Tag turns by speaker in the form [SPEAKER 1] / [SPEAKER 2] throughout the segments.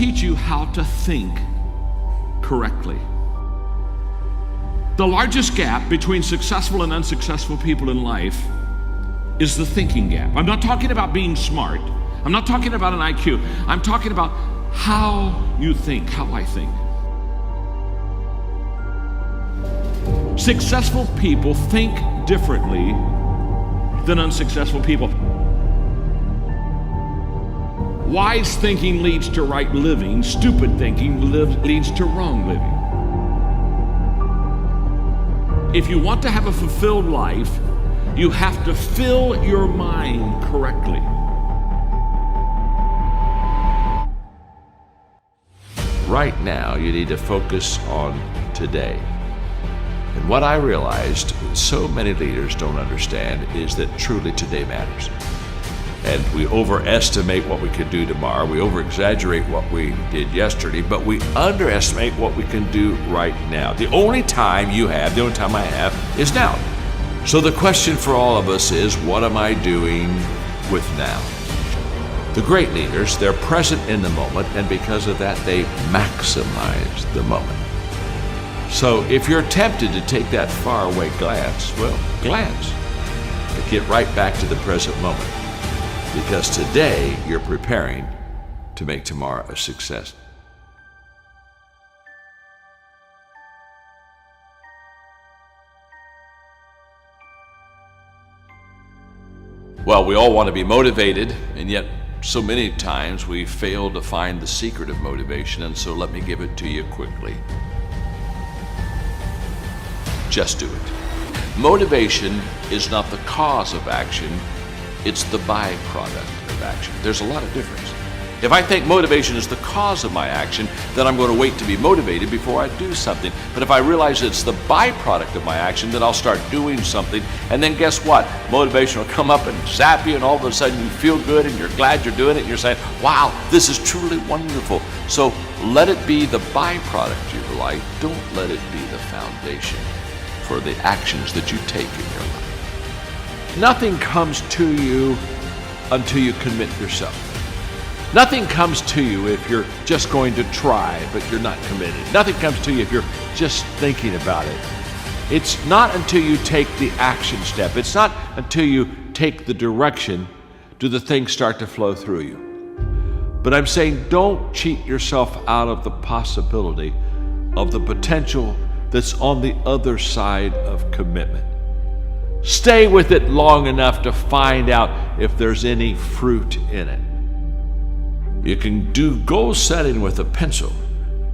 [SPEAKER 1] teach you how to think correctly. The largest gap between successful and unsuccessful people in life is the thinking gap. I'm not talking about being smart. I'm not talking about an IQ. I'm talking about how you think, how I think. Successful people think differently than unsuccessful people. Wise thinking leads to right living. Stupid thinking leads to wrong living. If you want to have a fulfilled life, you have to fill your mind correctly.
[SPEAKER 2] Right now, you need to focus on today. And what I realized so many leaders don't understand is that truly today matters. And we overestimate what we can do tomorrow. We over-exaggerate what we did yesterday, but we underestimate what we can do right now. The only time you have, the only time I have, is now. So the question for all of us is, what am I doing with now? The great leaders, they're present in the moment, and because of that, they maximize the moment. So if you're tempted to take that faraway glance, well, glance. But get right back to the present moment. Because today, you're preparing to make tomorrow a success. Well, we all want to be motivated, and yet so many times we fail to find the secret of motivation, and so let me give it to you quickly. Just do it. Motivation is not the cause of action, it's the byproduct of action. There's a lot of difference. If I think motivation is the cause of my action, then I'm going to wait to be motivated before I do something. But if I realize it's the byproduct of my action, then I'll start doing something. And then guess what? Motivation will come up and zap you, and all of a sudden you feel good and you're glad you're doing it. And you're saying, wow, this is truly wonderful. So let it be the byproduct of your life. Don't let it be the foundation for the actions that you take in your life. Nothing comes to you until you commit yourself. Nothing comes to you if you're just going to try, but you're not committed. Nothing comes to you if you're just thinking about it. It's not until you take the action step. It's not until you take the direction do the things start to flow through you. But I'm saying don't cheat yourself out of the possibility of the potential that's on the other side of commitment. Stay with it long enough to find out if there's any fruit in it. You can do goal setting with a pencil,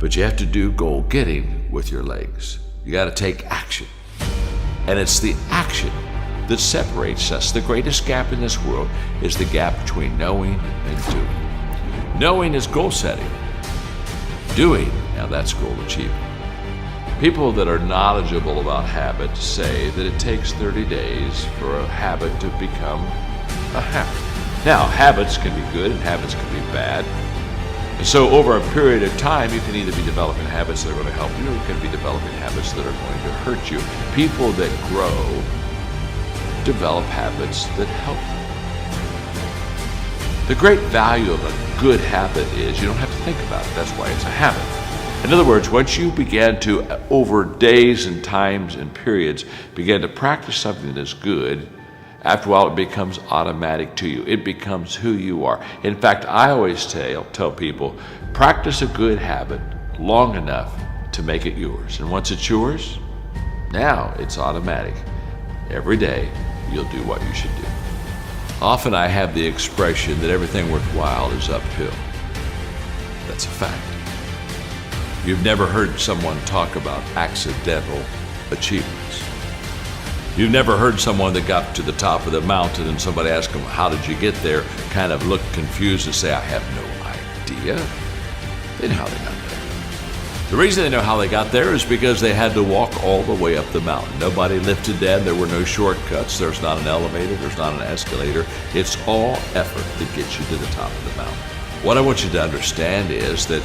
[SPEAKER 2] but you have to do goal getting with your legs. You got to take action. And it's the action that separates us. The greatest gap in this world is the gap between knowing and doing. Knowing is goal setting. Doing, now that's goal achieving. People that are knowledgeable about habits say that it takes 30 days for a habit to become a habit. Now, habits can be good and habits can be bad. And so over a period of time, you can either be developing habits that are going to help you, or you can be developing habits that are going to hurt you. People that grow develop habits that help them. The great value of a good habit is you don't have to think about it. That's why it's a habit. In other words, once you begin to, over days and times and periods, begin to practice something that is good, after a while, it becomes automatic to you. It becomes who you are. In fact, I always tell people, practice a good habit long enough to make it yours. And once it's yours, now it's automatic. Every day, you'll do what you should do. Often I have the expression that everything worthwhile is uphill. That's a fact. You've never heard someone talk about accidental achievements. You've never heard someone that got to the top of the mountain and somebody asked them, how did you get there? Kind of look confused and say, I have no idea. They know how they got there. The reason they know how they got there is because they had to walk all the way up the mountain. Nobody lifted them. There were no shortcuts. There's not an elevator. There's not an escalator. It's all effort that gets you to the top of the mountain. What I want you to understand is that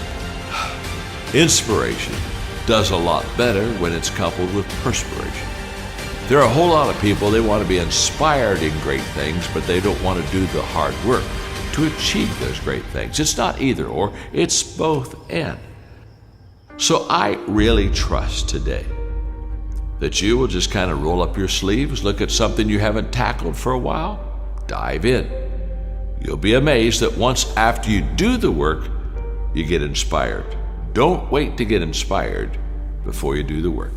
[SPEAKER 2] inspiration does a lot better when it's coupled with perspiration. There are a whole lot of people, they want to be inspired in great things, but they don't want to do the hard work. to achieve those great things. It's not either or, it's both and. So I really trust today that you will just kind of roll up your sleeves, look at something you haven't tackled for a while, dive in. You'll be amazed that once after you do the work, you get inspired. Don't wait to get inspired before you do the work.